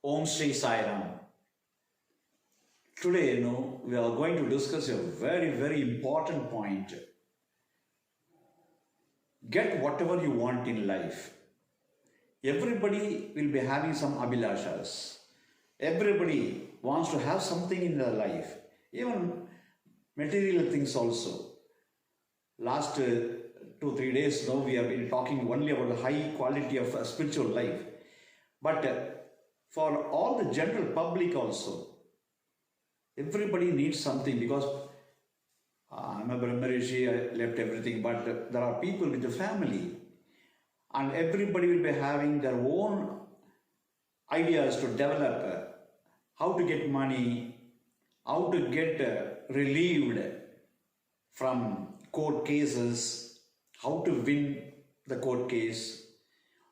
Om Shri Sai Ram. Today, we are going to discuss a very, very important point. Get whatever you want in life. Everybody will be having some abhilashas. Everybody wants to have something in their life, even material things also. Last 2-3 days now, we have been talking only about the high quality of spiritual life. But for all the general public also, everybody needs something, because I'm a Bramha Rishi, I left everything, but there are people with a family, and everybody will be having their own ideas to develop how to get money, how to get relieved from court cases, how to win the court case,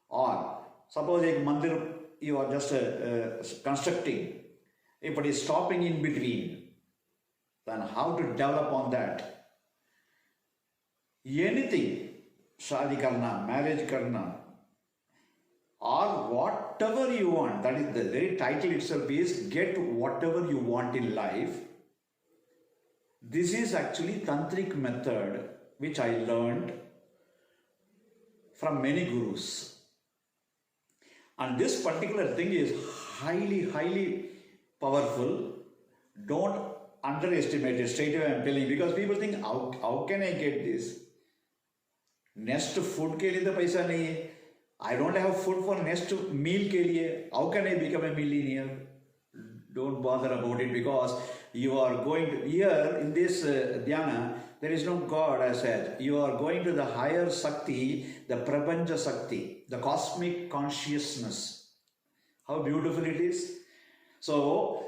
or suppose a mandir you are just constructing, if it is stopping in between, then how to develop on that. Anything, shadi karna, marriage karna, or whatever you want, that is the very title itself is get whatever you want in life. This is actually tantric method which I learned from many gurus. And this particular thing is highly, highly powerful. Don't underestimate it. Straight away I'm telling you, because people think, how can I get this? Next food ke liye to paisa nahi hai. I don't have food for next meal ke liye. How can I become a millionaire? Don't bother about it, because you are going to, here in this dhyana, there is no God, I said. You are going to the higher Shakti, the Prabanja Shakti, the cosmic consciousness. How beautiful it is. So,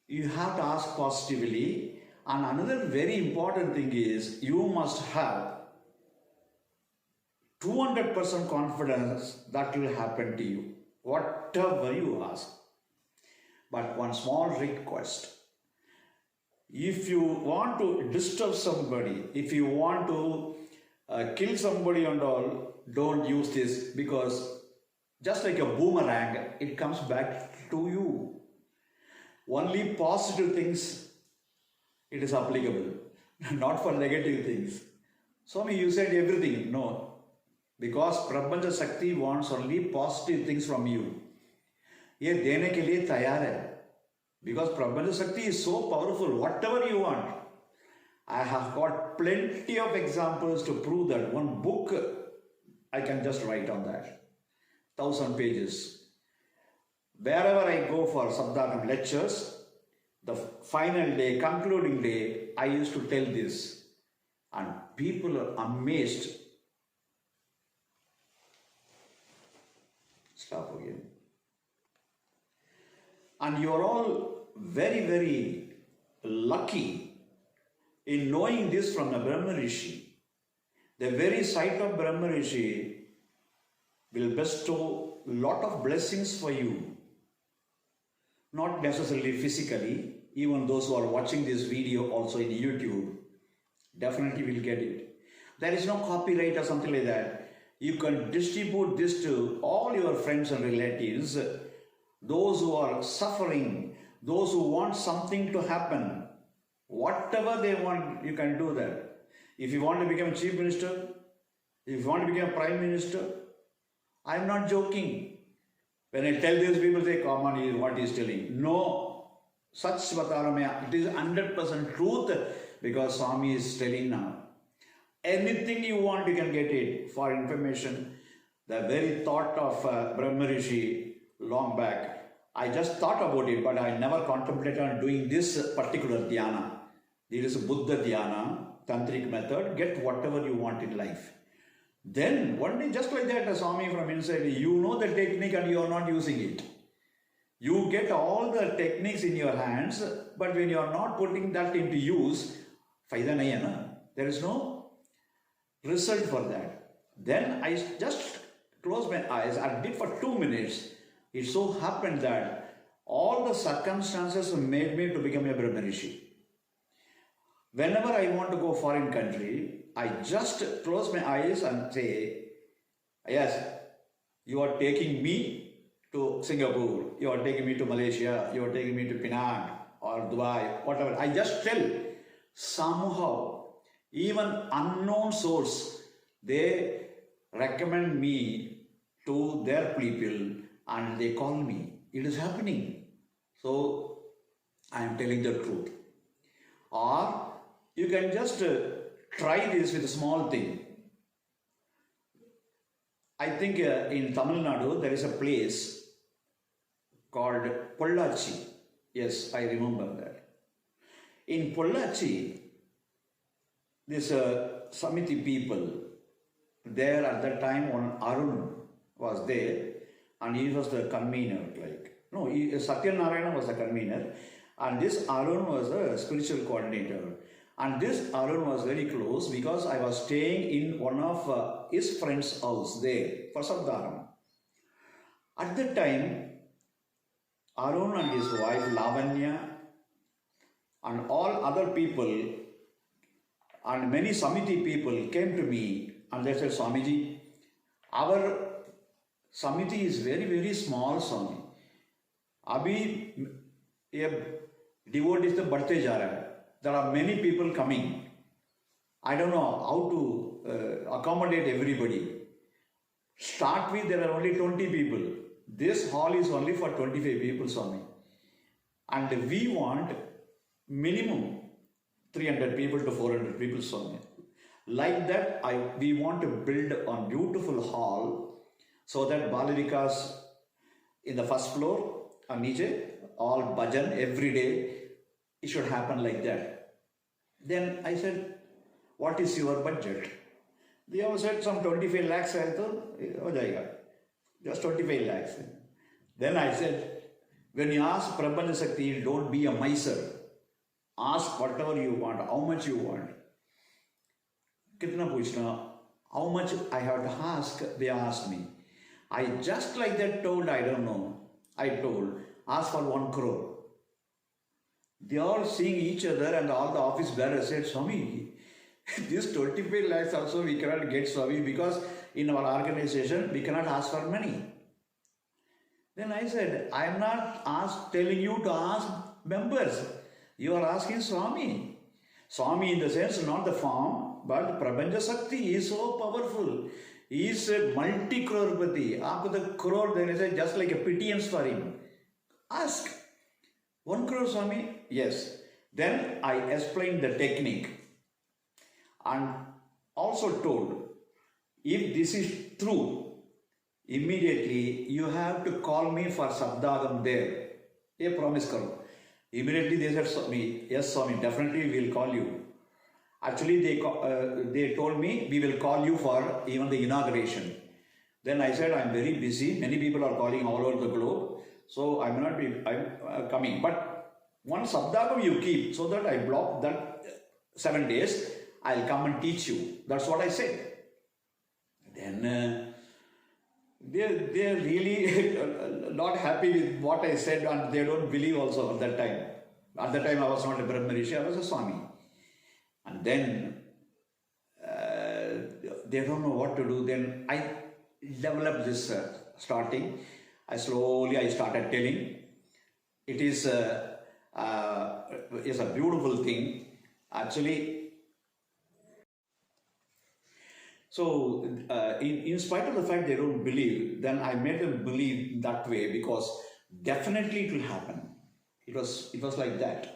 you have to ask positively. And another very important thing is, you must have 200% confidence that will happen to you, whatever you ask. But one small request. If you want to disturb somebody, if you want to kill somebody and all, don't use this, because just like a boomerang, it comes back to you. Only positive things it is applicable, not for negative things. Swami, you said everything. No, because Prabhanja Shakti wants only positive things from you. ये देने के लिए तैयार है, because Prabhanja Shakti is so powerful. Whatever you want, I have got plenty of examples to prove that. One book I can just write on that, 1,000 pages. Wherever I go for Sabdanam lectures, the final day, concluding day, I used to tell this, and people are amazed. Stop again. And you are all very, very lucky in knowing this from the Bramha Rishi. The very sight of Bramha Rishi will bestow a lot of blessings for you. Not necessarily physically, even those who are watching this video also in YouTube, definitely will get it. There is no copyright or something like that. You can distribute this to all your friends and relatives, those who are suffering, those who want something to happen. Whatever they want, you can do that. If you want to become chief minister, if you want to become prime minister, I am not joking. When I tell these people, say, come on, what he is telling. No, such bata it is 100% truth, because Swami is telling now. Anything you want, you can get it. For information, the very thought of Bramha Rishi long back, I just thought about it, but I never contemplated on doing this particular dhyana. There is a Buddha dhyana, tantric method, get whatever you want in life. Then one day, just like that, a Swami from inside, you know the technique and you are not using it. You get all the techniques in your hands, but when you are not putting that into use, faida nahi hai na? There is no result for that. Then I just closed my eyes and did for 2 minutes. It so happened that all the circumstances made me to become a Bramha Rishi. Whenever I want to go foreign country, I just close my eyes and say, yes, you are taking me to Singapore, you are taking me to Malaysia, you are taking me to Penang or Dubai, whatever. I just tell, somehow, even unknown source, they recommend me to their people and they call me. It is happening. So, I am telling the truth. Or, you can just try this with a small thing. I think in Tamil Nadu, there is a place called Pollachi. Yes, I remember that. In Pollachi, this Samiti people, there at that time one Arun was there and he was the convener. Satya Narayana was the convener and this Arun was the spiritual coordinator. And this Arun was very close because I was staying in one of his friend's house there for Sabdaram. At that time, Arun and his wife Lavanya and all other people and many Samiti people came to me and they said, Swamiji, our Samiti is very, very small, Swami. Abhi ye devotees to badhte ja raha hai. There are many people coming. I don't know how to accommodate everybody. Start with, there are only 20 people. This hall is only for 25 people, Swami. And we want minimum 300 people to 400 people, Swami. Like that, we want to build a beautiful hall so that Balavikas in the first floor and niche, all bhajan every day, it should happen like that. Then I said, what is your budget? They all said some 25 lakhs. I thought, just 25 lakhs. Then I said, when you ask Prabhana Sakti, don't be a miser. Ask whatever you want, how much you want. Kitna puchna, how much I have to ask, they asked me. I just like that told, I don't know. I told, ask for 1 crore. They all seeing each other and all the office bearers said, Swami, this 25 lakhs also we cannot get, Swami, because in our organization we cannot ask for money. Then I said, I am not telling you to ask members. You are asking Swami. Swami in the sense, not the form, but Prabhanja Sakti is so powerful. He is a multi-crorepati. After the crore, then I said, just like a pittance for him. Ask. 1 crore, Swami? Yes. Then I explained the technique and also told, if this is true, immediately you have to call me for Sabdagam there. A promise karo. Immediately they said, Swami, yes, Swami, definitely we will call you. Actually, they told me, we will call you for even the inauguration. Then I said, I'm very busy. Many people are calling all over the globe. So I may not be coming. But one Sabdagam you keep, so that I block that 7 days. I'll come and teach you. That's what I said. Then they're really not happy with what I said and they don't believe also at that time. At that time I was not a Bramha Rishi, I was a Swami. And then they don't know what to do. Then I developed this starting. I started telling. It is a beautiful thing. Actually, so in spite of the fact they don't believe, then I made them believe that way because definitely it will happen. It was like that.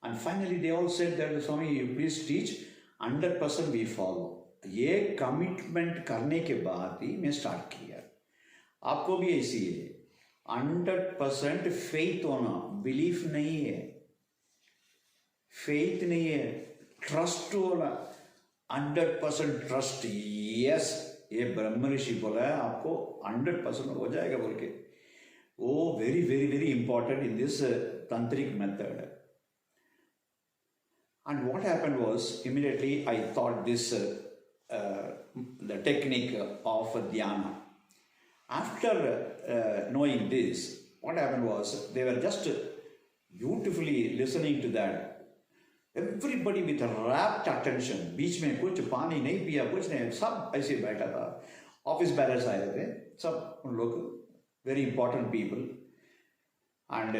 And finally they all said that, Swami, you please teach, 100% we follow. ये commitment करने के बाद ही मैं start किया. आपको भी ऐसी है. 100% फेथ होना, बिलीफ नहीं है, फेथ नहीं है, ट्रस्ट होना. 100% ट्रस्ट. यस, ये ब्रह्म ऋषि बोला है आपको 100% हो जाएगा बोल के. वो very very very important in this tantric method. And what happened was, immediately I thought this the technique of dhyana. After knowing this, what happened was, they were just beautifully listening to that. Everybody with rapt attention. बीच में कुछ पानी नहीं पिया, कुछ नहीं, सब ऐसे बैठा था. ऑफिस बैरर्स आए थे, सब उन लोग very important people, and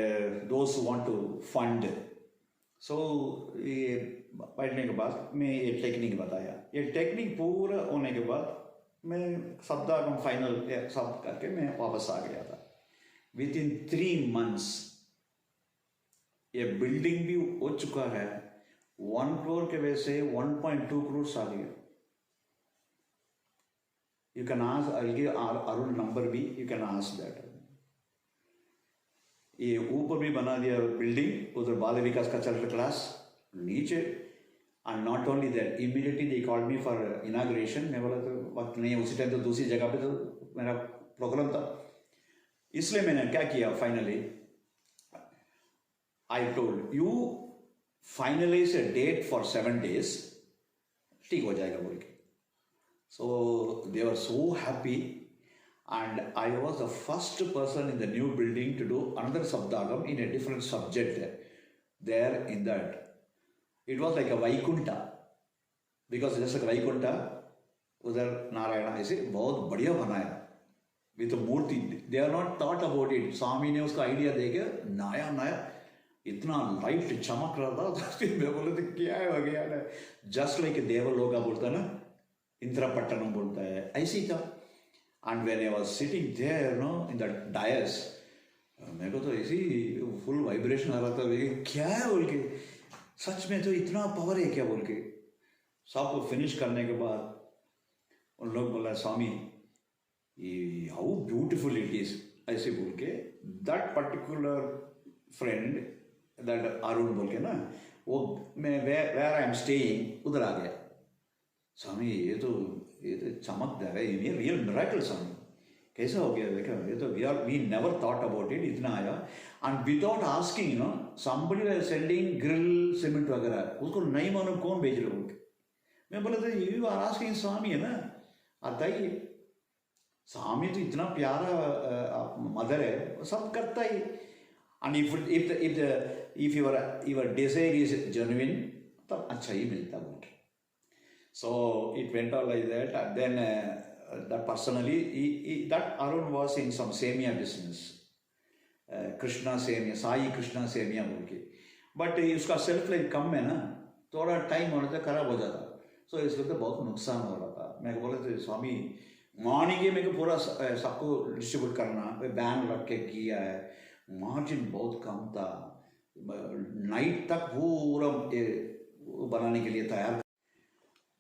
those who want to fund. So ये बैठने के बाद मैं ये टेक्निक बताया, ये टेक्निक पूरा होने के बाद मैं सप्ताह फाइनल सब करके मैं वापस आ गया था. विद इन 3 months ये बिल्डिंग भी हो चुका है. 1 crore के वजह से 1.2 crores आ गया. You can ask, I'll give Arun number भी, you can ask that. ये ऊपर भी बना दिया बिल्डिंग, उधर बाल विकास का कल्चरल क्लास नीचे. And not only that, immediately they called me for inauguration. मैं बोला तो वक्त नहीं है, उसी टाइम तो दूसरी जगह पे तो मेरा प्रोग्राम था. इसलिए मैंने क्या किया, finally I told you finalize a date for 7 days, ठीक हो जाएगा बोल के. So they were so happy. And I was the first person in the new building to do another Saptagam in a different subject there in that. It was like a Vaikunta. Because just like Vaikunta, उधर नारायण ऐसे बहुत बढ़िया बनाया with a Murthy. They are not thought about it. स्वामी ने उसका idea देके नया नया इतना लाइट चमक रहा था. मैं बोले तो क्या है वगैरह, जस्ट लाइक देवलोका बोलता है ना, इंद्रपट्टनम बोलता है, ऐसे ही था. And when I was sitting there, in the dais, मेरे को तो ऐसी फुल वाइब्रेशन आ रहा था. क्या है बोल के, सच में तो इतना पावर है क्या बोल के. सब फिनिश करने के बाद उन लोग बोला, स्वामी ये हाउ ब्यूटिफुल इट इज, ऐसे बोल के. That particular friend, that Arun बोल के ना, वो मैं वेयर आई एम स्टेइंग उधर आ गया. स्वामी ये तो चमकदार है, ये रियल मिरेकल. स्वामी कैसा हो गया देखा, ये तो we never thought about it. इतना आया and without asking somebody was sending grill cement वगैरह, उसको नहीं मालूम कौन भेज रहे बोल के. मैं बोला था यू आर आस्किंग स्वामी है ना, आता ही स्वामी तो इतना प्यारा मदर है, सब करता ही. And if your desire is genuine तब अच्छा ही मिलता बोल के. So it went on like that, and then that personally, that Arun was in some semia business, Krishna semia, Sai Krishna semia बोल के. But उसका सेल्फ लाइफ कम है ना, थोड़ा टाइम होने तक खराब हो जाता. So इस वक्त बहुत नुकसान हो रहा था. मैं बोले थे स्वामी मॉर्निंग ही मेरे को पूरा सबको डिस्ट्रीब्यूट करना, बैन रख के किया है, मार्जिन बहुत कम था, नाइट तक पूरा बनाने के लिए तैयार.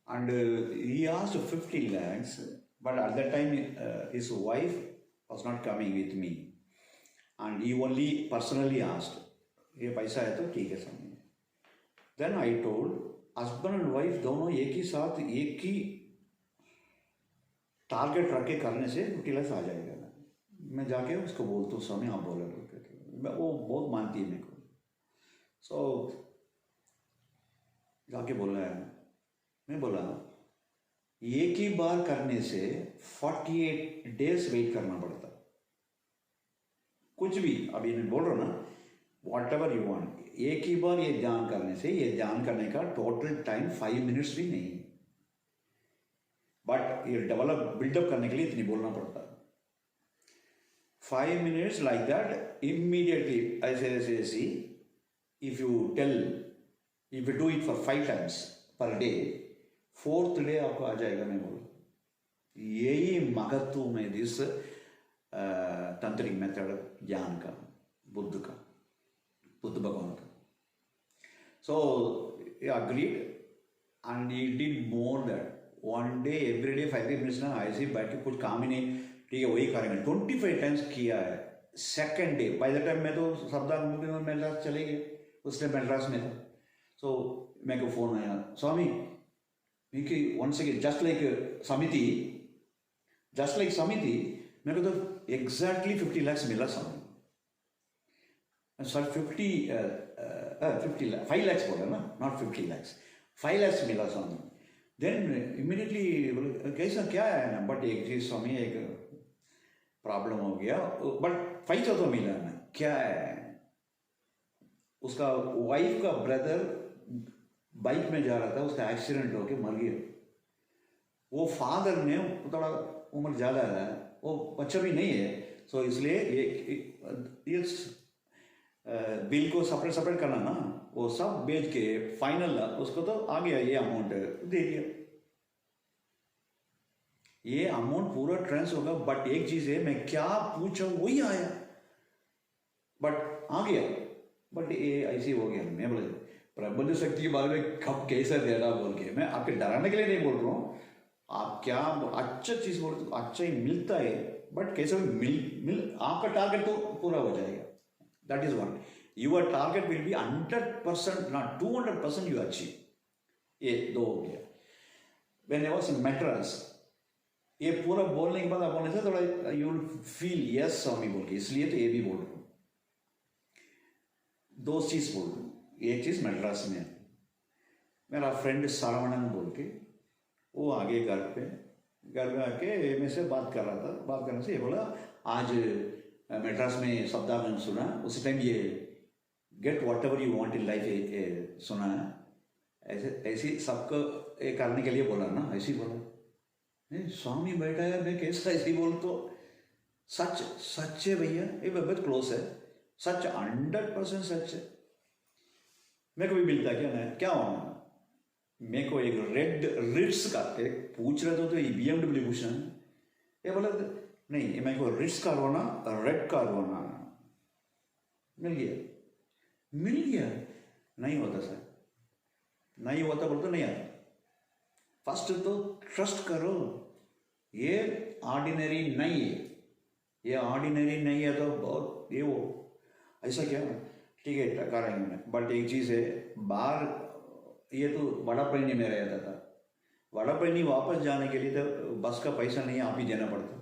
And he asked 50 lakhs, but at that time his wife was not coming with me, and he only personally asked, ये पैसा है तो ठीक है स्वामी. Then I told, husband and wife दोनों एक ही साथ एक ही टारगेट रख के करने से 50 lakhs आ जाएगा. मैं जाके उसको बोलता हूँ स्वामी आप बोले, वो बहुत मानती है मेरे को. So जाके बोला है, मैं बोला एक ही बार करने से 48 days वेट करना पड़ता. कुछ भी अभी मैं बोल रहा हूँ ना, वॉट एवर यू वांट, एक ही बार ये ध्यान करने से, ये ध्यान करने का टोटल टाइम 5 minutes भी नहीं, बट ये डेवलप बिल्डअप करने के लिए इतनी बोलना पड़ता. 5 minutes लाइक दैट इमीडिएटली ऐसे ऐसे ऐसी. If you do it for 5 times per day, 4th day आपको आ जाएगा. मैं बोला यही महत्व में दिस तंत्रिक मेथड ज्ञान का, बुद्ध भगवान का. सो he agreed and he did more than one day, every day 5 minutes ना ऐसे बैठ के कुछ काम ही नहीं, ठीक है वही करेंगे. 25 times किया है. Second day by the time मैं तो सप्ताह में मेड्रास चले गए, उसने मेड्रास में था. सो मेरे को फोन आया, स्वामी once again just like Samiti, मेरे को तो exactly 50 lakhs मिला स्वामी. सॉरी 5 lakhs बोला ना, not 50 lakhs, 5 lakhs मिला स्वामी. देन इमीडिएटली बोले कैसा क्या है ना, बट एक चीज स्वामी एक प्रॉब्लम हो गया, बट पैसा तो मिला ना. क्या है, उसका वाइफ का ब्रदर बाइक में जा रहा था, उसका एक्सीडेंट होके मर गया. वो फादर ने, थोड़ा उम्र ज़्यादा है, वो बच्चा भी नहीं है, सो इसलिए ये बिल को सेपरेट सेपरेट करना ना, वो सब बेच के फाइनल उसको तो आ गया ये अमाउंट दे दिया, ये अमाउंट पूरा ट्रांसफर होगा। बट एक चीज है, मैं क्या पूछा वही आया, बट आ गया, बट ये ऐसे हो गया। मैं बोले प्रबंध शक्ति के बारे में कब कैसा देना बोल के, मैं आपके डराने के लिए नहीं बोल रहा हूँ, आप क्या अच्छा चीज बोल तो अच्छा ही मिलता है, बट कैसे मिल आपका टारगेट तो पूरा हो जाएगा। That is one, your target will be 100%, not 200% you achieve. ये दो हो गया। When I was in Madras, ये पूरा बोलने के बाद आप बोलने से थोड़ा यू विल फील यस स्वामी बोल के, इसलिए तो ये भी बोल रहा हूँ। दो चीज बोल रहा हूँ। एक चीज मैड्रास में मेरा फ्रेंड सारवणन बोल के, वो आगे घर में आके मेरे से बात कर रहा था। बात करने से ये बोला, आज मैड्रास में शब्दागम सुना, उसी टाइम ये get what ever you want in life सुना है, ऐसे सबको करने के लिए बोला ना, ऐसे ही बोला। नहीं स्वामी बैठा है, मैं कैसा ऐसे ही बोल, तो सच है भैया, ये बहुत क्लोज है, सच 100% सच है। मेरे को भी मिलता क्या होना, मेरे को एक रेड रिट्स का पूछ रहे थे, तो ये BMW पूछना, ये बोला नहीं मेरे को रिट्स करवाना, रेड करवाना। मिल गया। नहीं होता सर, नहीं होता बोलते नहीं आता। फर्स्ट तो ट्रस्ट करो, ये ऑर्डिनरी नहीं है, ये ऑर्डिनरी नहीं है तो बहुत ये वो ऐसा क्या, ठीक है करेंगे। बट एक चीज़ है, बाहर ये तो बड़ा पैनी में रहता था, बड़ा पैनी वापस जाने के लिए तो बस का पैसा नहीं आप ही देना पड़ता।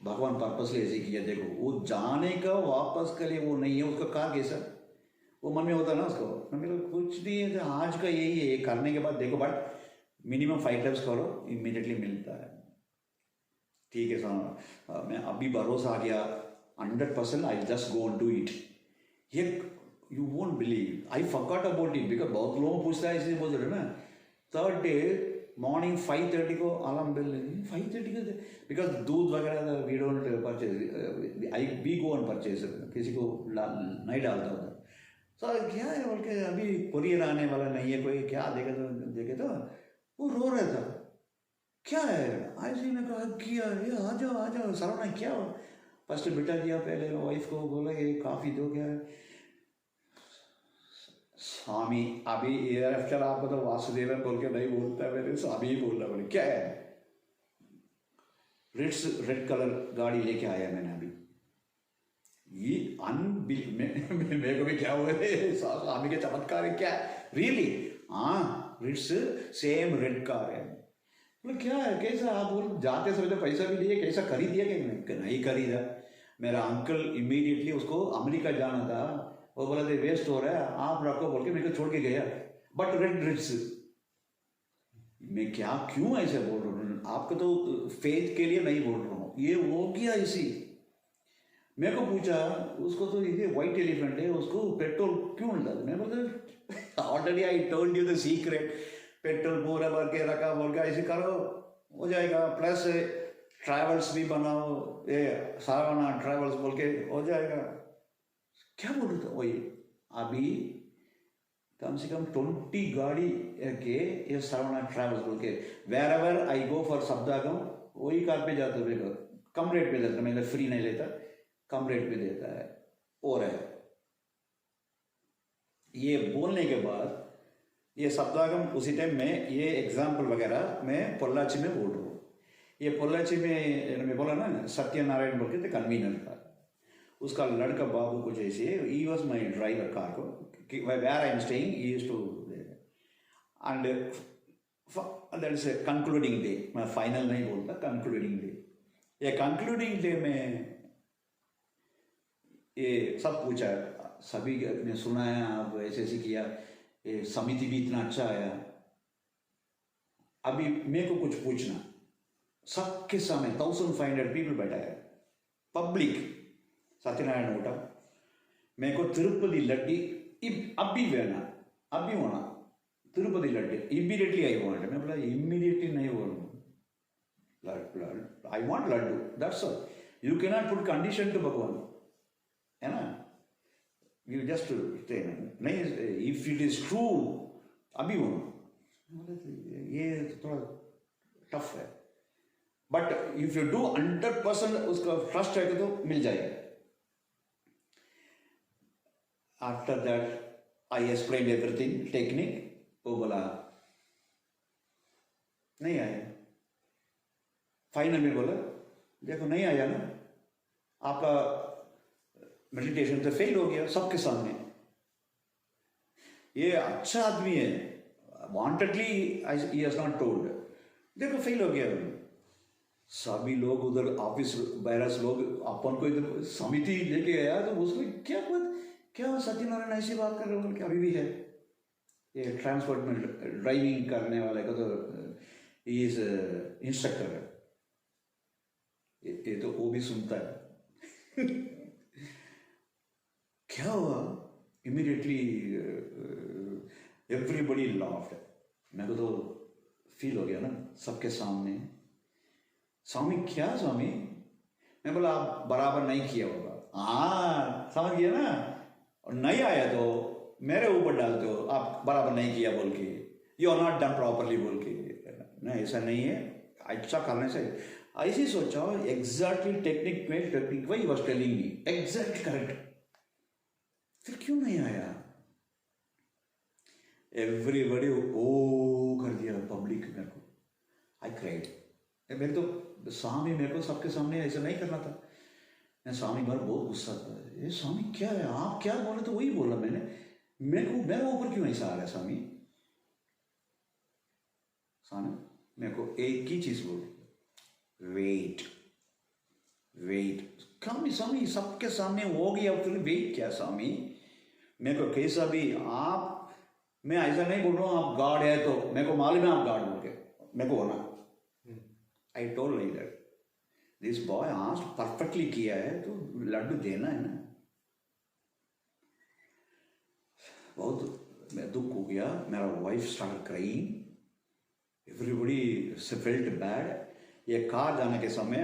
भगवान पर्पस ऐसे किया, देखो वो जाने का वापस के लिए वो नहीं है, उसका कार कैसा वो मन में होता ना उसको, मेरे कुछ नहीं है, आज का यही है, करने के बाद देखो, बट मिनिमम 5 टाइम्स करो, इमीडिएटली मिलता है। ठीक है सर, मैं अभी भरोसा आ गया 100%, I just go and do it. ये you won't believe, I forgot about it, because बहुत लोग पूछता है ऐसे बोल रहे ना। थर्ड डे मॉर्निंग 5:30 को अलार्म बेल, 5:30 को, बिकॉज दूध वगैरह we don't purchase, I we go and purchase, किसी को नहीं डालता होता। सर क्या है बोल के, अभी कुरियर आने वाला नहीं है, कोई क्या देखे तो वो रो रहा था, क्या है ऐसे ही। मैं कहा किया, ये आ जाओ सरवना, क्या हो। फर्स्ट बिठा दिया, पहले वाइफ को बोला ये काफ़ी दो, क्या है स्वामी, अभी ईयर आफ्टर आपको तो वासुदेवन बोल के नहीं बोलता है, मेरे स्वामी ही बोल रहा, बोले क्या है। रेड कलर गाड़ी लेके आया मैंने अभी, ये मेरे को भी क्या हुआ है, स्वामी के चमत्कार है क्या, रियली हाँ रिट्स सेम रेड कार है। बोले क्या है, कैसा आप बोल, जाते समय तो पैसा भी लिए, कैसा खरीद दिया क्या, नहीं खरीदा। मेरा अंकल इमीडिएटली, उसको अमेरिका जाना था, वो बोला था वेस्ट हो रहा है आप रखो बोल के मेरे को छोड़ के गया। बट रेड रिट्स, मैं क्या क्यों ऐसे बोल रहा हूँ, आपको तो फेथ के लिए नहीं बोल रहा हूँ, ये हो गया इसी। मेरे को पूछा उसको, तो ये व्हाइट एलिफेंट है, उसको पेट्रोल क्यों लगा। मैं बोलता already I told you the secret, petrol पूरा भर के रखा बोल के ऐसे करो हो जाएगा, प्लस ट्रैवल्स भी बनाओ, ये साराना ट्रैवल्स बोल के हो जाएगा। क्या बोल रहा था वही, अभी कम से कम 20 गाड़ी के ये साराना ट्रैवल्स बोल के, wherever I go for शब्दागम वही कार पे जाता है, कम रेट पे देता, मैं फ्री नहीं लेता, कम रेट पे देता है। और है ये बोलने के बाद ये शब्दागम उसी टाइम में, ये एग्जाम्पल वगैरह मैं पोल्लाची में बोल रहा हूँ। ये पोल्लाची में मैं बोला ना सत्यनारायण बोल के कन्वीनर था, उसका लड़का बाबू कुछ ऐसे, he was my driver car को, where I am staying he used to, and that is concluding day, मैं फाइनल नहीं बोलता, कंक्लूडिंग डे। ये कंक्लूडिंग डे में ये सब पूछा, सभी ने सुना है आप ऐसे ऐसे किया, ये समिति भी इतना अच्छा आया। अभी मेरे को कुछ पूछना, सबके सामने 1500 पीपल बैठा है, पब्लिक, सत्यनारायण होटल, मेरे को तिरुपति लड्डी अभी होना Tirupati laddu, immediately I want. मैं बोला इमीडिएटली नहीं बोलूँ, I want laddu, that's all. You can not put condition to bhagwan, है ना. यू जस्ट नहीं, इफ इट इज ट्रू अभी वो ये थोड़ा टफ है, बट इफ यू डू 100% उसका ट्रस्ट है तो मिल जाएगा. After that I explain everything technique. वो बोला नहीं आया. फाइनल में बोला देखो नहीं आया ना, आपका मेडिटेशन तो फेल हो गया सबके सामने. ये अच्छा आदमी है, वांटेडली ही हैज नॉट टोल्ड. देखो फेल हो गया. सभी लोग उधर ऑफिस बैरस लोग अपन को इधर समिति लेके गया तो उसमें क्या सत्यनारायण ऐसी बात कर रहे हो क्या अभी भी है. ये ट्रांसपोर्ट में ड्राइविंग करने वाले का तो इज इंस्ट्रक्टर है, ये तो वो भी सुनता है. क्या हुआ, इमीडिएटली एवरीबडी लाफ्ड. मेरे को तो फील हो गया ना सबके सामने. स्वामी क्या स्वामी, मैं बोला आप बराबर नहीं किया होगा. हाँ समझ गया ना, और नहीं आया तो मेरे ऊपर डालते हो आप बराबर नहीं किया बोल के, you are not done properly बोल के. नहीं ऐसा नहीं है, अच्छा करने से ऐसे सोचा. एग्जैक्टली टेक्निक वही was telling me exact correct. फिर क्यों नहीं आया. एवरीबडी ओ कर दिया पब्लिक. मेरे को आई क्राइड. मेरे तो स्वामी मेरे को सबके सामने ऐसा नहीं करना था. मैं स्वामी पर बहुत गुस्सा था. ये स्वामी क्या है, आप क्या बोले तो वही बोला मैंने. मेरे ऊपर क्यों ऐसा आ रहा है स्वामी. स्वामी मेरे को एक ही चीज बोल, वेट. स्वामी सबके सामने हो गया फिर वेट क्या स्वामी. मेरे को कैसा भी आप, मैं ऐसा नहीं बोल रहा हूँ आप गॉड है तो मेरे को मालूम है आप गॉड बोल के मेरे को होना. I told like that. This boy asked perfectly किया है तो लड्डू देना है ना. बहुत मैं दुख हो गया. मेरा wife start crying. Everybody felt bad. ये कार जाने के समय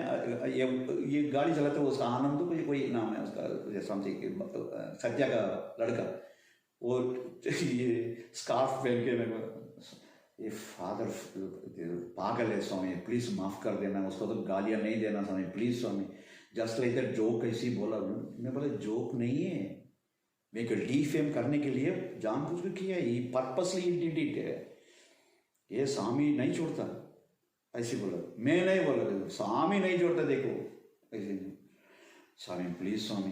ये गाड़ी चलाते हुए उसका आनंद तो कोई नाम है उसका समथिंग, सत्या का लड़का, वो ये स्कार्फ पहन के मेरे को, ये फादर पागल है स्वामी प्लीज माफ कर देना, उसको तो गालियां नहीं देना Swami please Swami. Just like that joke ऐसी बोला. मैं बोला जोक नहीं है, मेरे को डिफेम करने के लिए जानबूझ के किया, ये पर्पसली डिड इट. ये स्वामी नहीं छोड़ता ऐसे बोला. मैं नहीं बोला स्वामी नहीं छोड़ता देखो ऐसे नहीं. स्वामी प्लीज स्वामी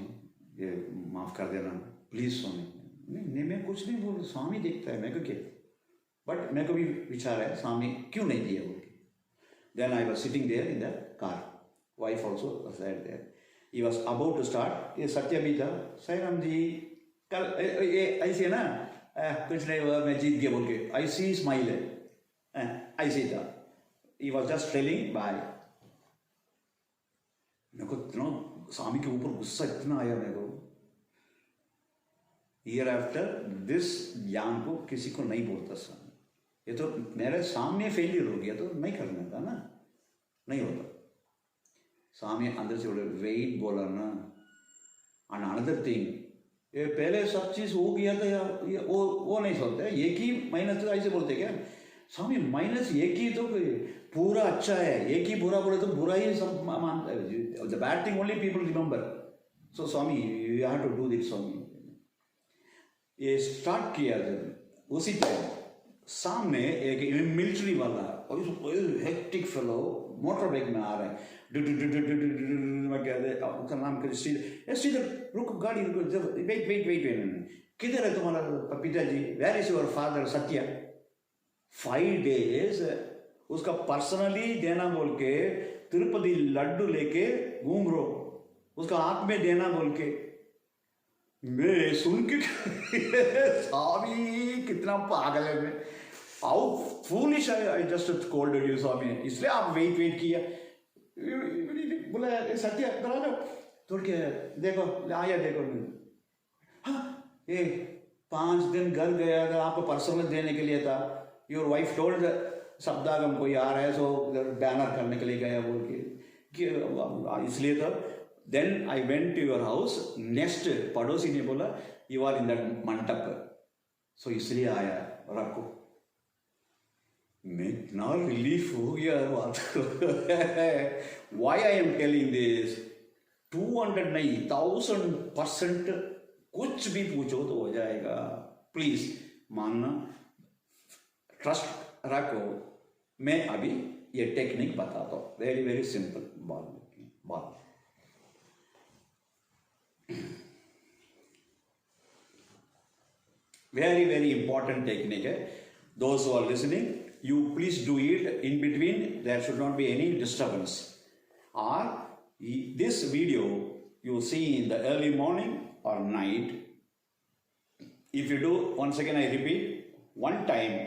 ये माफ कर देना प्लीज स्वामी. नहीं मैं कुछ नहीं बोल, स्वामी देखता है मेरे को क्या. बट मेरे को भी विचार है स्वामी क्यों नहीं दिया बोल के. Then I was sitting there in the car, wife also was there. He was about to start. ये सत्य भी था. साईराम जी कल ये ऐसे ना कुछ नहीं हुआ मैं जीत गया बोल के ऐसी स्माइल है ऐसे था. He was just telling bye. मेरे को इतना स्वामी के ऊपर गुस्सा इतना आया मेरे को. ईयर आफ्टर दिस ज्ञान को किसी को नहीं बोलता स्वामी. ये तो मेरे सामने फेलियर हो गया तो नहीं करना था ना, नहीं होता. स्वामी अंदर से बोले वेट बोला ना. एंड अनदर थिंग, ये पहले सब चीज हो गया था यार, ये वो नहीं सोचते. एक ही माइनस तो ऐसे बोलते क्या स्वामी, माइनस एक ही तो पूरा अच्छा है, एक ही बुरा बोले तो बुरा ही सब मानता है. The bad thing only people remember. So Swami you have to do this Swami. ये स्टार्ट किया उसी टाइम. सामने एक मिलिट्री वाला हेक्टिक फेलो मोटर बाइक में आ रहा है. उसका नाम श्रीधर रुको गाड़ी रुको, वेट किधर है तुम्हारा पिताजी, where is your father Satya. 5 days उसका पर्सनली देना बोल के तिरुपति लड्डू लेके घूम रो, उसका हाथ में देना बोल के. मैं सुन के स्वामी कितना पागल है. मैं how foolish I just called you Swami. इसलिए आप वेट किया. बोला सत्या करा दो तोड़ के देखो आया देखो. हाँ ये 5 दिन घर गया था आपको पर्सनल देने के लिए था. योर वाइफ टोल्ड शब्दागम कोई आ रहा है सो बैनर करने के लिए गया बोल के इसलिए तो Then I went to your house. Next, पड़ोसी ने बोला, you are in that मंडप. So इसलिए आया, रखो. मैं इतना रिलीफ हो गया बात. Why I am telling this? 200 नहीं, 1000% कुछ भी पूछो तो हो जाएगा. Please मानना, ट्रस्ट रखो. मैं अभी ये टेक्निक बताता हूँ. वेरी वेरी सिंपल बात. Very very important technique है. Those who are listening, you please do it in between. There should not be any disturbance. Or this video you see in the early morning or night. If you do, once again I repeat, one time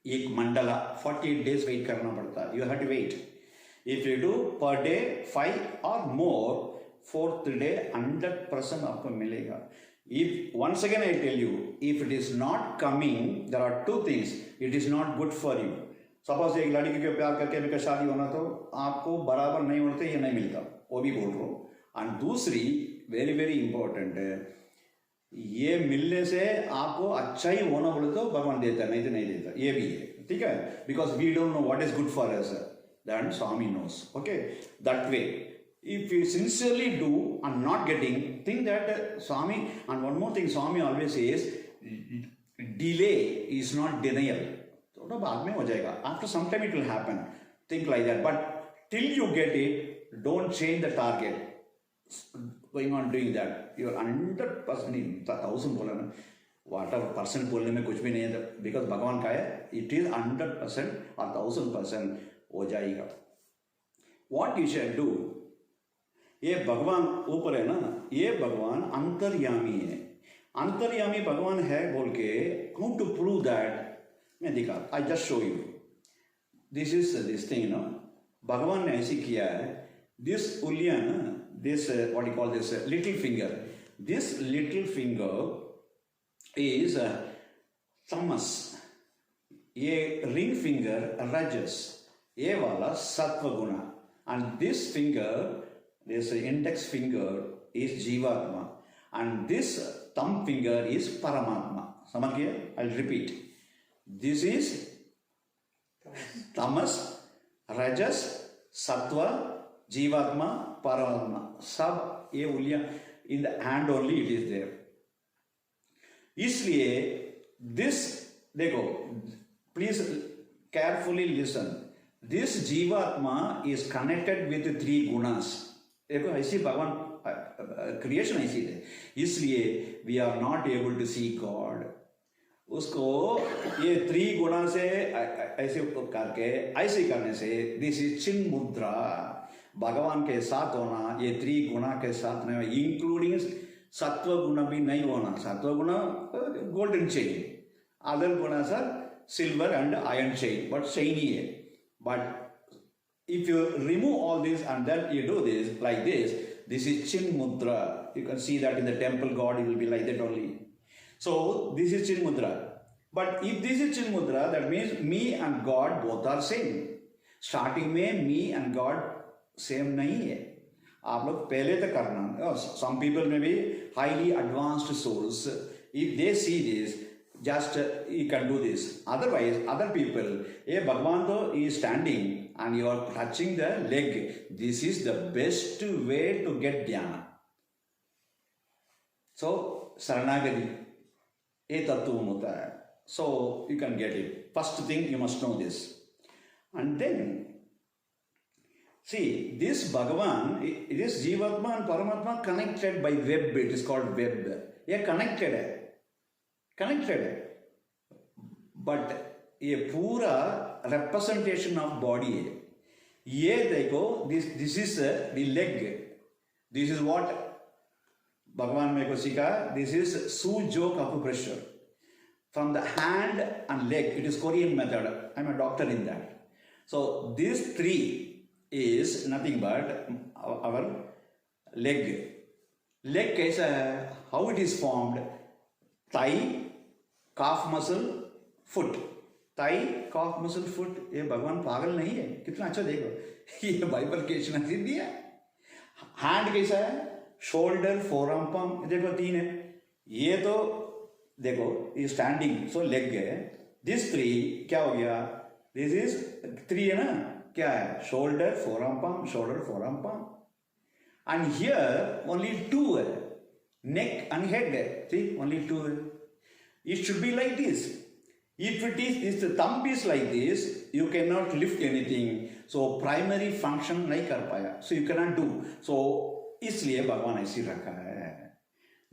एक Mandla 48 days wait करना पड़ता है. You have to wait. If you do per day 5 or more, 4th day 100% आपको मिलेगा. If once again I tell you, if it is not coming, there are two things. It is not good for you. Suppose एक लड़की के प्यार करके अभी का शादी होना तो आपको बराबर नहीं होते, ये नहीं मिलता, वो भी बोल रहा हूँ. और दूसरी वेरी वेरी इंपॉर्टेंट है, ये मिलने से आपको अच्छा ही होना बोले तो भगवान देता, नहीं तो नहीं देता, ये भी है. ठीक है. Because we don't know what is good for us, that Swami knows. Okay, that way. If you sincerely do and not getting, think that Swami, and one more thing Swami always says, delay is not denial. थोड़ा बाद में हो जाएगा. After some time it will happen. Think like that. But till you get it, don't change the target. Going on doing that, you are 100% in 1000 बोला ना, whatever percent बोलने में कुछ भी नहीं है. Because भगवान का है, it is 100% or 1000% हो जाएगा. What you shall do? ये भगवान ऊपर है ना, ये भगवान अंतर्यामी है. अंतर्यामी भगवान है बोल के हाउ टू प्रूव दैट, मैं दिखा. I just show you. This is this thing no, भगवान ने ऐसे किया है. दिस उलियन, this what you call this little finger, this little finger is tamas. ये रिंग फिंगर रजस, ये वाला सत्व गुण. And this finger, this index finger is Jivatma and this thumb finger is Paramatma. समझ गए? I'll repeat. This is tamas, rajas, sattva, Jivatma, Paramatma. सब ये उलियां in the hand only it is there. इसलिए this देखो, please carefully listen. This Jivatma is connected with 3 gunas. देखो ऐसी भगवान creation ऐसी है. इसलिए we are not able to see God. उसको ये 3 गुणा से ऐसे करके ऐसे करने से, दिस इज चिन मुद्रा. भगवान के साथ होना, ये 3 गुणा के साथ नहीं, इंक्लूडिंग सत्व गुण भी नहीं होना. सत्व गुण गोल्डन चेन, अदर गुण sir silver and iron chain, but shiny है. But if you remove all this and then you do this like this is chin mudra. You can see that in the temple god, it will be like that only. So this is chin mudra. But if this is chin mudra, that means me and God both are same. Starting में me and God same नहीं है. आप लोग पहले तक करना. Some people may be highly advanced souls. If they see this, just you can do this. Otherwise, other people, ये भगवान तो is standing and you are touching the leg. This is the best way to get dhyana. So saranagati ये तत्व होता है. So you can get it. First thing you must know this. And then see this Bhagavan, it is Jivatma and Paramatma connected by web. It is called web. ये connected है. Connected है. But ये पूरा representation of body है. ये देखो, this is the leg. This is what भगवान मेरे को सिखा. This is Sujok acupressure from the hand and leg. It is Korean method. I am a doctor in that. So this 3 is nothing but our leg. Leg कैसा है? How it is formed? thigh, calf muscle, foot. thigh, calf muscle, foot. ये भगवान पागल नहीं है. कितना अच्छा देखो, ये बाइबल के दिया. हैंड कैसा है? शोल्डर, फोरआर्म, palm, देखो 3 है. ये तो देखो ये स्टैंडिंग, सो लेग है. दिस 3 क्या हो गया? दिस इज 3 है ना? क्या है? Shoulder, forearm, palm, shoulder, forearm, palm. And here only 2 है. Neck and head है. See, only 2 है. It should be like this. If the thumb is like this, you cannot lift anything. So primary function नहीं कर पाया. So you cannot do. So इसलिए भगवान ऐसी रखा है.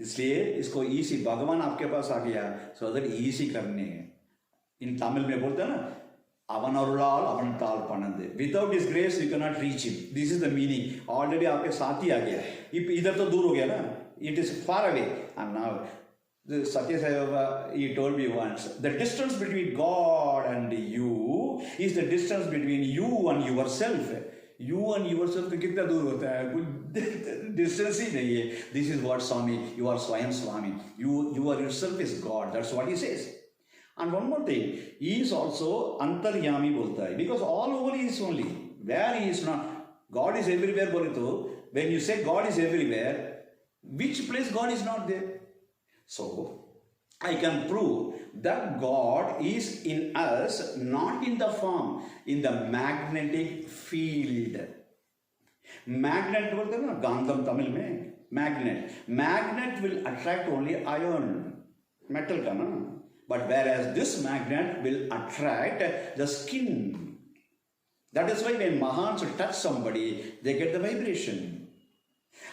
इसलिए इसको easy, भगवान आपके पास आ गया so that easy करने. In Tamil में बोलते हैं ना, अवन अरुलाल अवन ताल पनंदे. Without his grace you cannot reach him. This is the meaning. Already आपके साथ ही आ गया. इधर तो दूर हो गया ना. It is far away. And now the Satya Sai Baba, he told me once, the distance between God and you is the distance between you and yourself. You and yourself तो कितना दूर होता है? कुछ distance ही नहीं है. This is what Swami, you are Swayam Swami. You are yourself is God. That's what he says. And one more thing, he is also Antaryami बोलता है, because all over he is only. Where he is not, God is everywhere बोले तो, when you say God is everywhere, which place God is not there? So, I can prove that God is in us, not in the form, in the magnetic field. Magnet बोलते हैं ना, गांधम तमिल में, magnet. Magnet will attract only iron, metal का ना. But whereas this magnet will attract the skin. That is why when Mahans touch somebody, they get the vibration.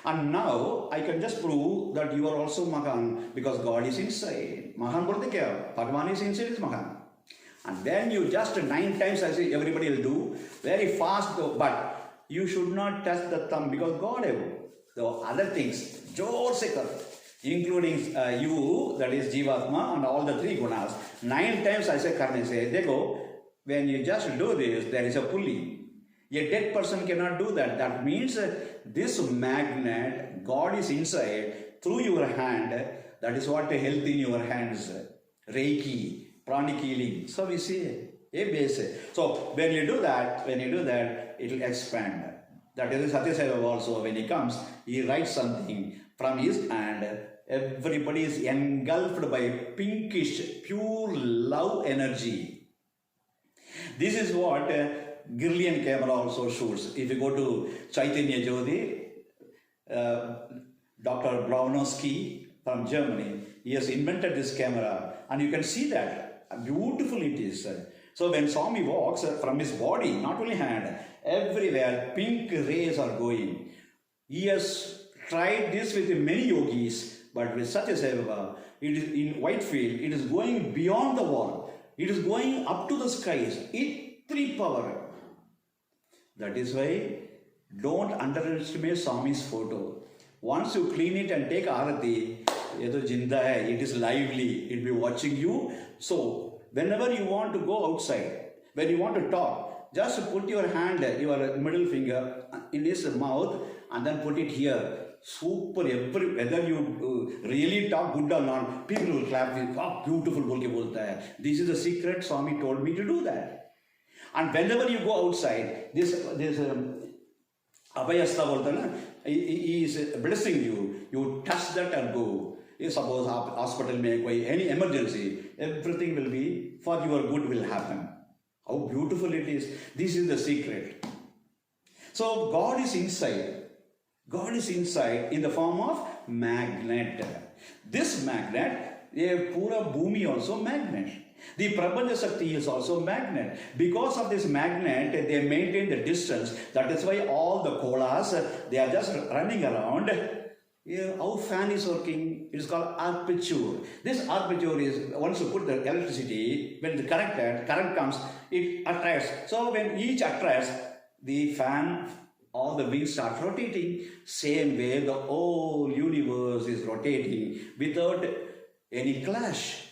And now I can just prove that you are also Mahan because God is inside. Mahan bolte kya? Bhagavan is inside is Mahan. And then you just 9 times, I say everybody will do very fast though, but you should not touch the thumb because God evo. The other things, jor se kar, including you, that is Jivatma and all the 3 gunas. 9 times I say karne se, dekho, when you just do this, there is a pulley. A dead person cannot do that. That means this magnet, God is inside through your hand. That is what health in your hands. Reiki, pranic healing. So we see a base. So when you do that, it will expand. That is Satya Sai Baba also. When he comes, he writes something from his hand. Everybody is engulfed by pinkish, pure love energy. This is what Girlian camera also shoots. If you go to Chaitanya Jyoti, Dr. Braunowski from Germany, he has invented this camera and you can see that how beautiful it is. So when Swami walks from his body, not only hand, everywhere pink rays are going. He has tried this with many yogis, but with Satya Sai Baba, it is in Whitefield, it is going beyond the wall. It is going up to the skies. It 3 power. That is why don't underestimate Swami's photo. Once you clean it and take arati, ये तो जिंदा है, it is lively, it will be watching you. So whenever you want to go outside, when you want to talk, just put your hand, your middle finger in his mouth and then put it here. Super, whether you really talk good or not, people will clap. Wow, beautiful बोल के बोलता है. This is the secret. Swami told me to do that. And whenever you go outside, this Abhayasta बोलता है ना, he is blessing you. You touch that and go. Suppose hospital में कोई any emergency, everything will be for your good will happen. How beautiful it is. This is the secret. So God is inside. God is inside in the form of magnet. This magnet, pura bhumi also magnet. The Prabhanja Shakti is also magnet. Because of this magnet, they maintain the distance. That is why all the kolas, they are just running around. How fan is working? It is called aperture. This aperture is, once you put the electricity, when the current comes, it attracts. So when each attracts, the fan, all the wings start rotating. Same way the whole universe is rotating without any clash.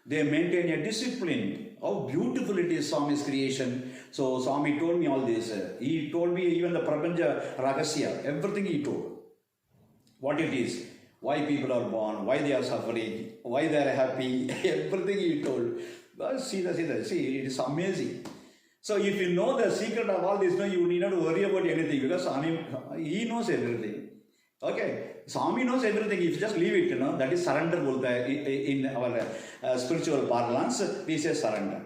They maintain a discipline. How beautiful it is, Swami's creation. So Swami told me all this. He told me even the Prabhanja Ragasya, everything he told. What it is, why people are born, why they are suffering, why they are happy, everything he told. See, it is amazing. So if you know the secret of all this, no, you need not worry about anything because Swami, he knows everything. Okay, Swami knows everything. If you just leave it, that is surrender. In our spiritual parlance, we say surrender.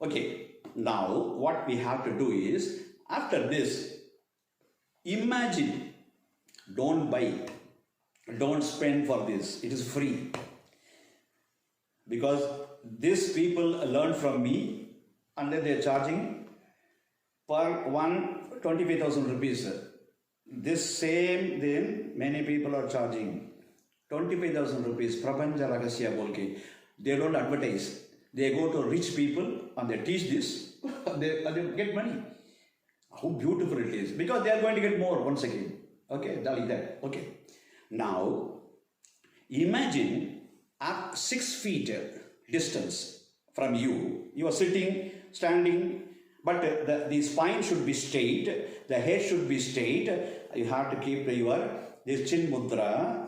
Okay, now what we have to do is, after this, imagine, don't buy, don't spend for this. It is free. Because these people learn from me and they are charging per one 25,000 rupees. This same then many people are charging 25,000 rupees. Prabanja Ragasya Bolke. They don't advertise. They go to rich people and they teach this. they get money. How beautiful it is. Because they are going to get more once again. Okay, like that. Okay. Now, imagine at 6 feet distance from you, you are sitting, standing, but the spine should be straight, the head should be straight. You have to keep this chin mudra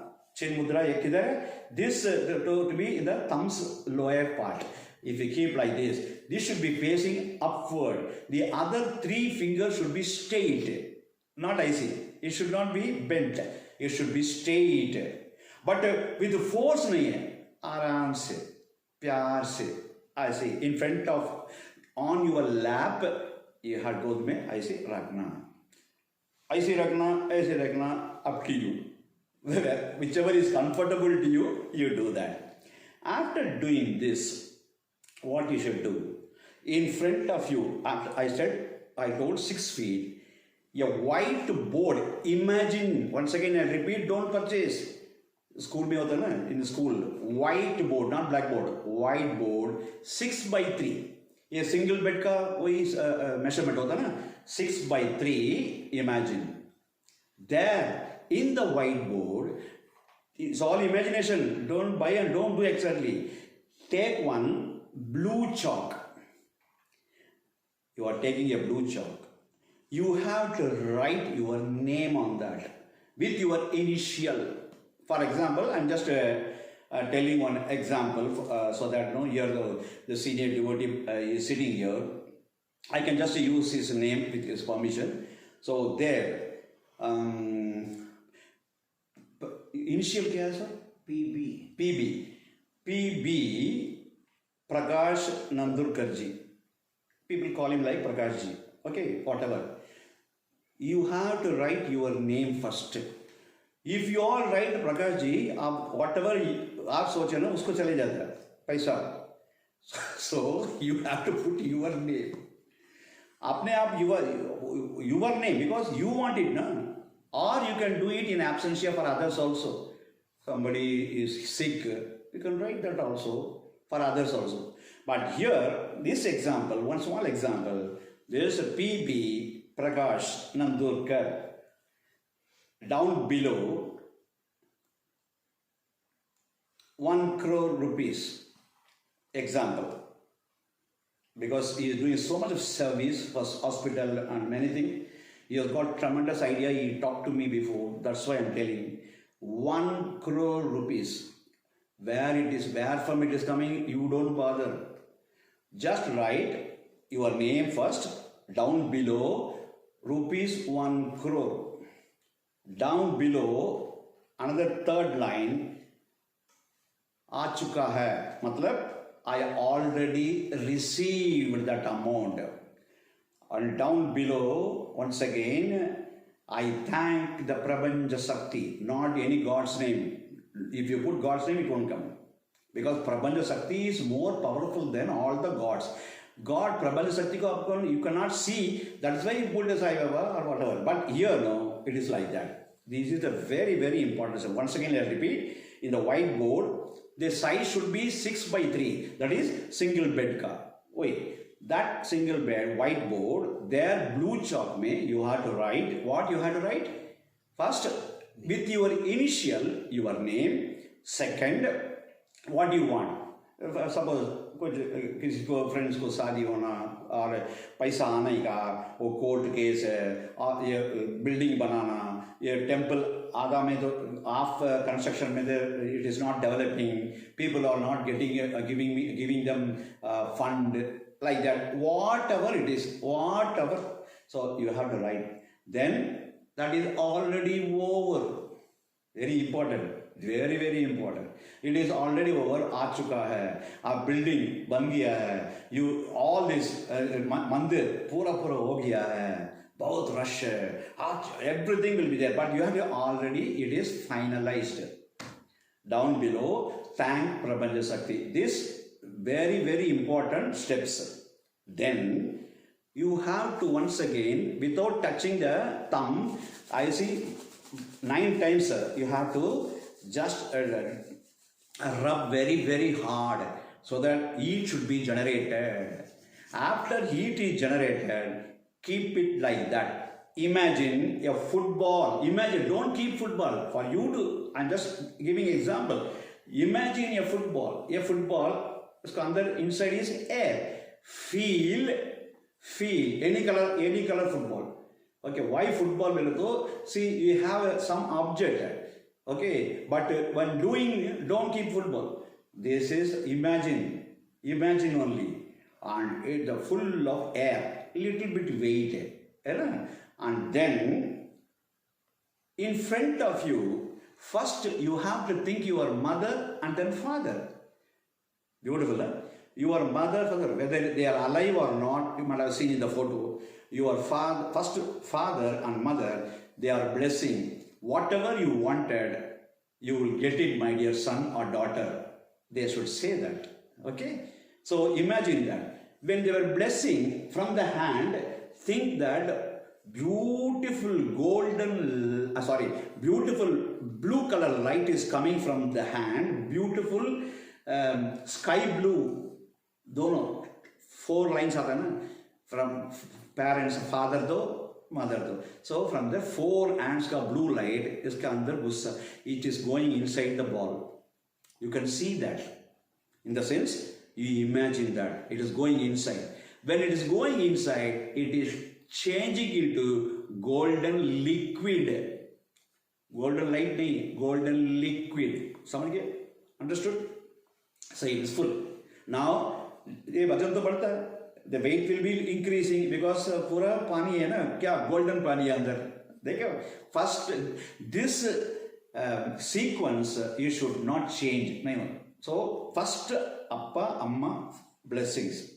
this to be in the thumb's lower part. If you keep like this should be facing upward. The other 3 fingers should be straight, not icy. It should not be bent. It should be straight. But with force nahi, aram se, pyar se, I say, in front of, on your lap, you have to go, I say, rakna. I say rakna, up to you. Whichever is comfortable to you, you do that. After doing this, what you should do? In front of you, after I told 6 feet, a white board. Imagine, once again I repeat, don't purchase. School mein hota na, in the school, white board, not blackboard, white board, 6 by 3. A single bed ka measurement hota na, 6 by 3, imagine. There, in the whiteboard, it's all imagination. Don't buy and don't do exactly. Take one blue chalk. You are taking a blue chalk. You have to write your name on that with your initial. For example, I'm just telling one example so that here the senior devotee is sitting here. I can just use his name with his permission. So there, initial kya hai sir? PB Prakash Nandurkarji. People call him like Prakash ji. Okay, whatever. You have to write your name first. If you all write Prakash ji, whatever आप सोचे ना उसको चले जाता है पैसा. So you have to put your name. अपने आप your name because you want it, na? Or you can do it in absentia for others also. Somebody is sick, you can write that also for others also. But here, this example, one small example, there is a PB Prakash Nandurkar. Down below, 1 crore rupees. Example. Because he is doing so much of service for hospital and many things. He has got tremendous idea. He talked to me before. That's why I'm telling. 1 crore rupees. Where from it is coming, you don't bother. Just write your name first. Down below, rupees 1 crore. Down below, another third line, आ चुका है, मतलब I already received that amount. And down below, once again, I thank the Prabanja Sakti, not any God's name. If you put God's name, it won't come. Because Prabanja Sakti is more powerful than all the gods. God, Prabanja Sakti, you cannot see, that's why you put a Sai Baba or whatever. But here, no, it is like that. This is a very, very important. So once again, I repeat, in the whiteboard, the size should be 6 by 3. That is single bed ka. Wait, that single bed, whiteboard, there blue chalk mein, you have to write, what you have to write? First, with your initial, your name. Second, what do you want? Suppose, किसी को friends को शादी होना और पैसा आने का वो कोर्ट केस है और ये बिल्डिंग बनाना ये टेम्पल आधा में तो half construction में it is not developing, people are not giving them fund, like that, whatever it is, whatever. So you have to write. Then that is already over. Very important. Very, very important. It is already over. आ चुका है. A building बन गया है. You all this मंदिर पूरा हो गया है. बहुत rush है. Everything will be there. But you have to already, it is finalized. Down below, thank Prabhanja Sakti. This very, very important steps. Then you have to once again, without touching the thumb, I see 9 times you have to just rub very, very hard so that heat should be generated. After heat is generated, keep it like that. Imagine a football. Imagine, don't keep football. For you to, I'm just giving example. Imagine a football. A football, inside is air. Feel any color football. Okay, why football will go? See, you have some object. Okay, but when doing, don't keep football. This is imagine only. And it's full of air, little bit weight. And then, in front of you, first you have to think your mother and then father. Beautiful, huh? Your mother, father, whether they are alive or not, you might have seen in the photo. Your first father and mother, they are blessing. Whatever you wanted, you will get it, my dear son or daughter. They should say that. Okay? So imagine that. When they were blessing from the hand, think that beautiful beautiful blue color light is coming from the hand. Beautiful sky blue. Dono 4 lines are there, from parents, father do, mother do. So from the 4 ants ka blue light is andar gussa. It is going inside the ball. You can see that. In the sense, you imagine that it is going inside. When it is going inside, it is changing into golden liquid. Golden light nahi, golden liquid. Someone understood? So it is full. Now, ये वजन तो बढ़ता है, the weight will be increasing because पूरा पानी है ना, क्या golden पानी है अंदर, देखो, first this sequence you should not change, नहीं. So first appa amma blessings,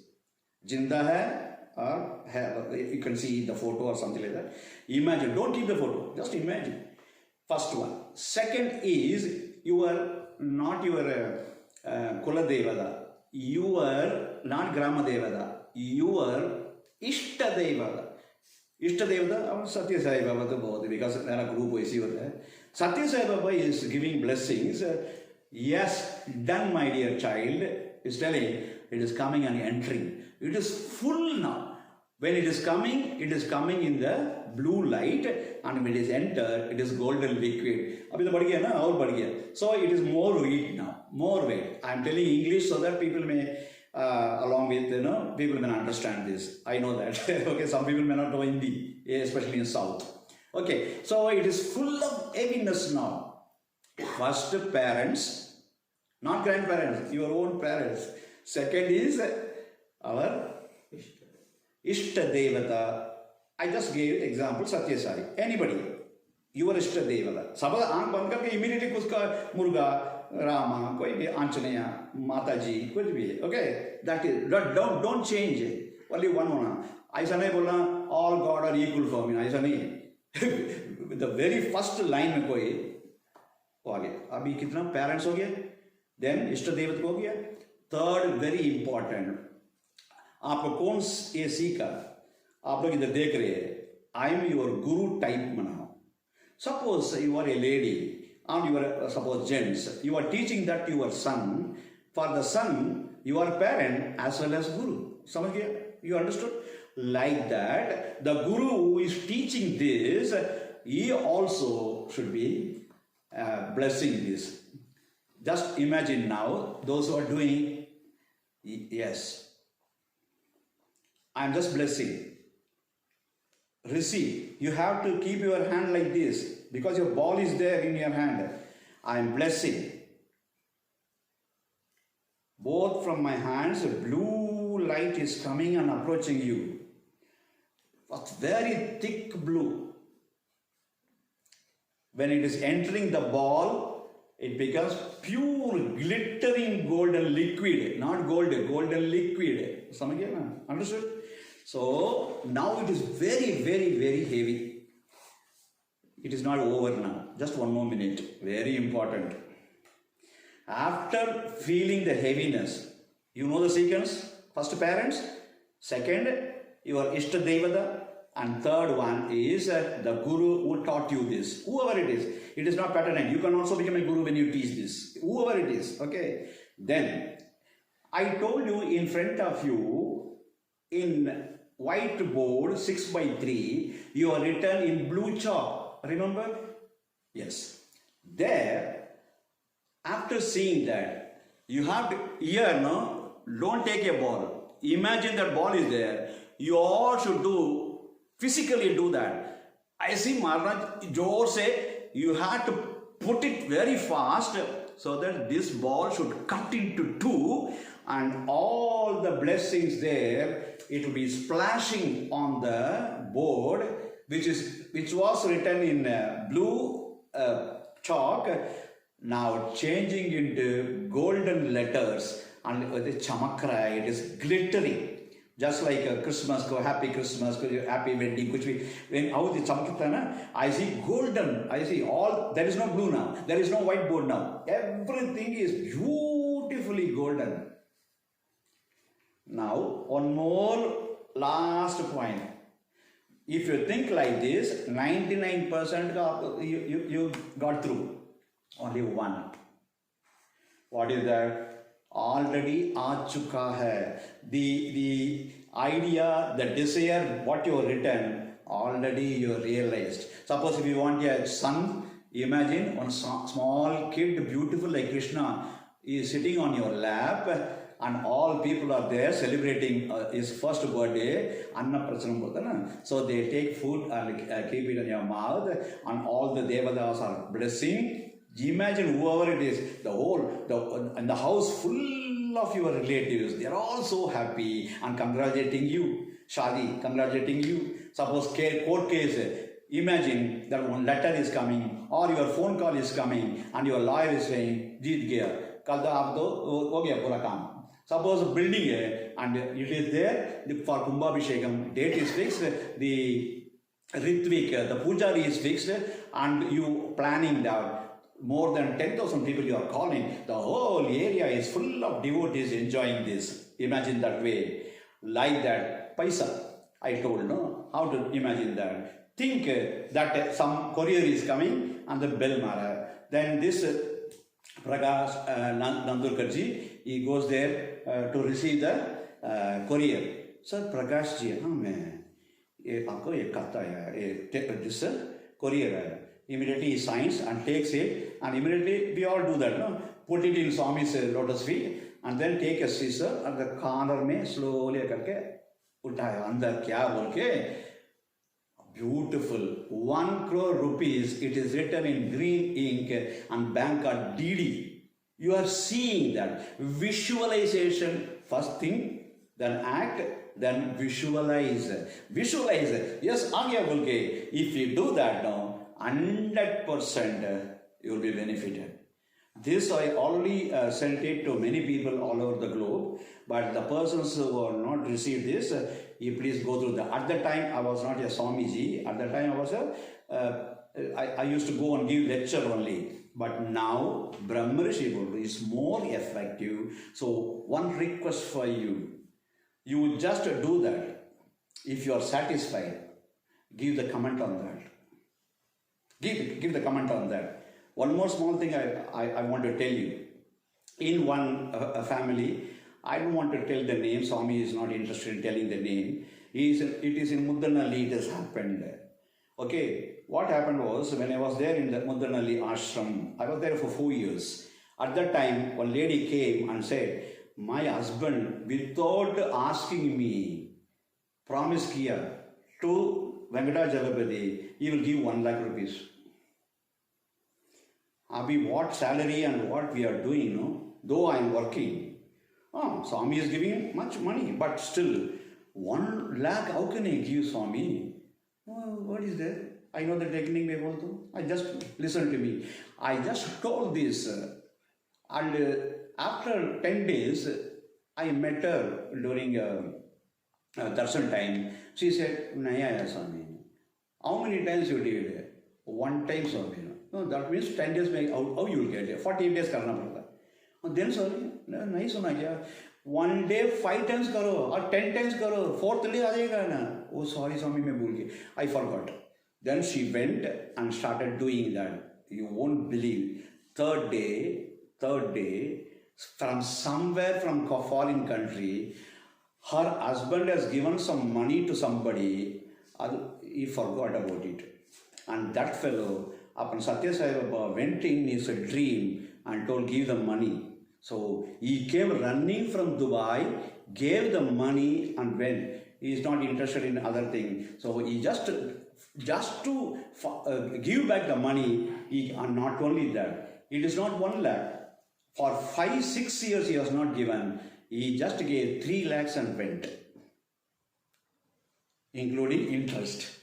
जिंदा है or है, you can see the photo or something like that. Imagine, don't keep the photo, just imagine. First one. Second is not your Kula Devada. Your, not Grama Devada, your Ishta Devada. Ishta Devada, Satya Sai Baba to both, because there are group is there. Satya Sai Baba is giving blessings. Yes, done, my dear child, is telling it is coming and entering. It is full now. When it is coming in the blue light, and when it is entered, it is golden liquid. So it is more weight now, more weight. I am telling English so that people may, along with, people may understand this. I know that. Okay, some people may not know Hindi, especially in South. Okay, so it is full of heaviness now. First, parents, not grandparents, your own parents. Second is our Ishta Devata. I just gave example, Satya Sai. Anybody, your Ishta Devata. Sabada aankh band karke immediately uska Muruga, Rama, koi bhi Anjaneya, Mataji, kuch bhi. Okay, that is, don't change it. Only one hona. Aisa nahi bolna, all God are equal for me. Aisa nahi. The very first line mein koi, ho gaya. Abhi kitna parents ho gaya. Then Ishta Devata ho gaya. Third, very important. आपको कौन ये सीखा, आप लोग इधर देख रहे हैं, I am your guru type मनाओ. Suppose you are a lady and you are suppose gents, you are teaching that to your son. For the son, you are parent as well as guru. समझ गया? You understood? Like that, the guru who is teaching this, he also should be blessing this. Just imagine now, those who are doing, yes, I am just blessing. Receive. You have to keep your hand like this because your ball is there in your hand. I am blessing. Both from my hands, blue blue light is coming and approaching you. It's very thick blue. When it is entering the ball, it becomes pure glittering golden liquid. Not gold, golden liquid. Understood? So now it is very, very, very heavy. It is not over now. Just one more minute. Very important. After feeling the heaviness, you know the sequence? First, parents. Second, your Ishta Devata. And third one is the Guru who taught you this. Whoever it is. It is not patterned. You can also become a Guru when you teach this. Whoever it is. Okay. Then, I told you in front of you, in whiteboard 6x3, you are written in blue chalk. Remember? Yes. There, after seeing that, you have to, here, no, don't take a ball. Imagine that ball is there. You all should physically do that. I see Maharaj Jor say, you have to put it very fast so that this ball should cut into two, and all the blessings there, it will be splashing on the board, which was written in blue chalk, now changing into golden letters, and with the chamakra, it is glittering. Just like a Christmas, happy Christmas, happy wedding, when I see golden, I see all, there is no blue now, there is no whiteboard now. Everything is beautifully golden. Now, one more last point. If you think like this, 99% you got through. Only one. What is that? Already aa chuka hai. The idea, the desire, what you have written, already you realized. Suppose if you want a son, imagine one small kid, beautiful like Krishna, is sitting on your lap, and all people are there celebrating his first birthday. So they take food and keep it in your mouth, and all the devatas are blessing. Imagine whoever it is, the house full of your relatives, they are all so happy and congratulating you. Shadi, congratulating you. Suppose court case, imagine that one letter is coming or your phone call is coming and your lawyer is saying, Jeet gaya, kal to aap to ho gaya pura kaam. Suppose building and it is there for Kumbhabhishekam, date is fixed, the Ritvik, the Pujari is fixed, and you planning that. More than 10,000 people you are calling. The whole area is full of devotees enjoying this. Imagine that way. Like that. Paisa. I told, no? How to imagine that? Think that some courier is coming and the bell mara. Then this Prakash Nandurkarji, he goes there to receive the courier. Sir, Prakash ji, this courier. Immediately he signs and takes it, and immediately we all do that, no? Put it in Swami's lotus feet, and then take a scissor and the corner mein slowly karke utaya andar kya bolke. Beautiful. 1 crore rupees, it is written in green ink and bank card DD. You are seeing that. Visualization, first thing, then act, then visualize. Visualize. Yes, agya bolke. If you do that now, 100% you will be benefited. This I already sent it to many people all over the globe, but the persons who have not received this, you please go through that. At that time, I was not a Swamiji. At that time, I was I used to go and give lecture only. But now, Bramha Rishi is more effective. So, one request for you. You just do that. If you are satisfied, give the comment on that. Give the comment on that. One more small thing I want to tell you. In one family, I don't want to tell the name. Swami is not interested in telling the name. It is in Muddanalli it has happened. Okay, what happened was, when I was there in the Muddanalli ashram, I was there for 4 years. At that time, one lady came and said, my husband, without asking me, promised kiya to Venkatajalapati, he will give 1 lakh rupees. Abhi, what salary and what we are doing, no? Though I am working, Oh, Swami is giving much money, but still, 1 lakh, how can I give Swami? Oh, what is that? I know the technique may also. I just listen to me. I just told this, and after 10 days, I met her during darshan time. She said, Naya Swami. How many times you did it? 1 time Swami. No, that means 10 days, how you will get it? 48 days karna padta. And then sorry, नहीं सुना क्या? 1 day 5 times करो और 10 times करो, 4th day आ जाएगा ना? Oh sorry Swami मैं भूल गई. I forgot. Then she went and started doing that. You won't believe. Third day, from somewhere from a foreign country, her husband has given some money to somebody. He forgot about it. And that fellow, upon Satya Sai Baba went in his dream and told, give the money. So he came running from Dubai, gave the money and went. He is not interested in other thing. So he just to give back the money, and not only that, it is not 1 lakh. For 5-6 years he has not given. He just gave 3 lakhs and went, including interest.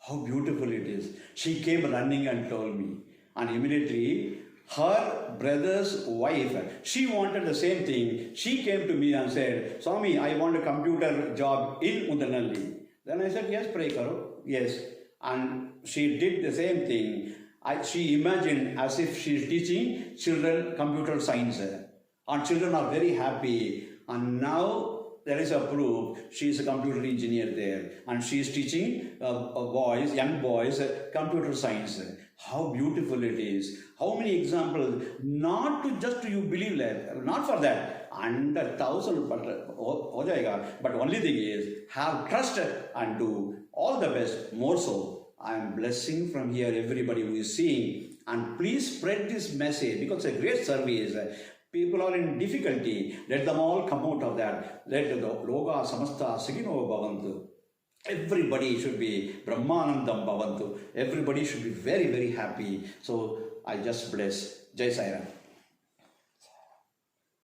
How beautiful it is. She came running and told me. And immediately, her brother's wife, she wanted the same thing. She came to me and said, Swami, I want a computer job in Udanalli. Then I said, yes, pray karo. Yes. And she did the same thing. She imagined as if she is teaching children computer science. And children are very happy. And now there is a proof. She is a computer engineer there. And she is teaching young boys, computer science. How beautiful it is. How many examples. Not to just you believe that. Not for that. 100,000 but only thing is have trust and do all the best. More so, I am blessing from here everybody who is seeing, and please spread this message because it's a great service. People are in difficulty. Let them all come out of that. Let the loga samasta sigino bhavantu. Everybody should be brahmanandam bhavantu. Everybody should be very, very happy. So I just bless. Jai Sai Ram.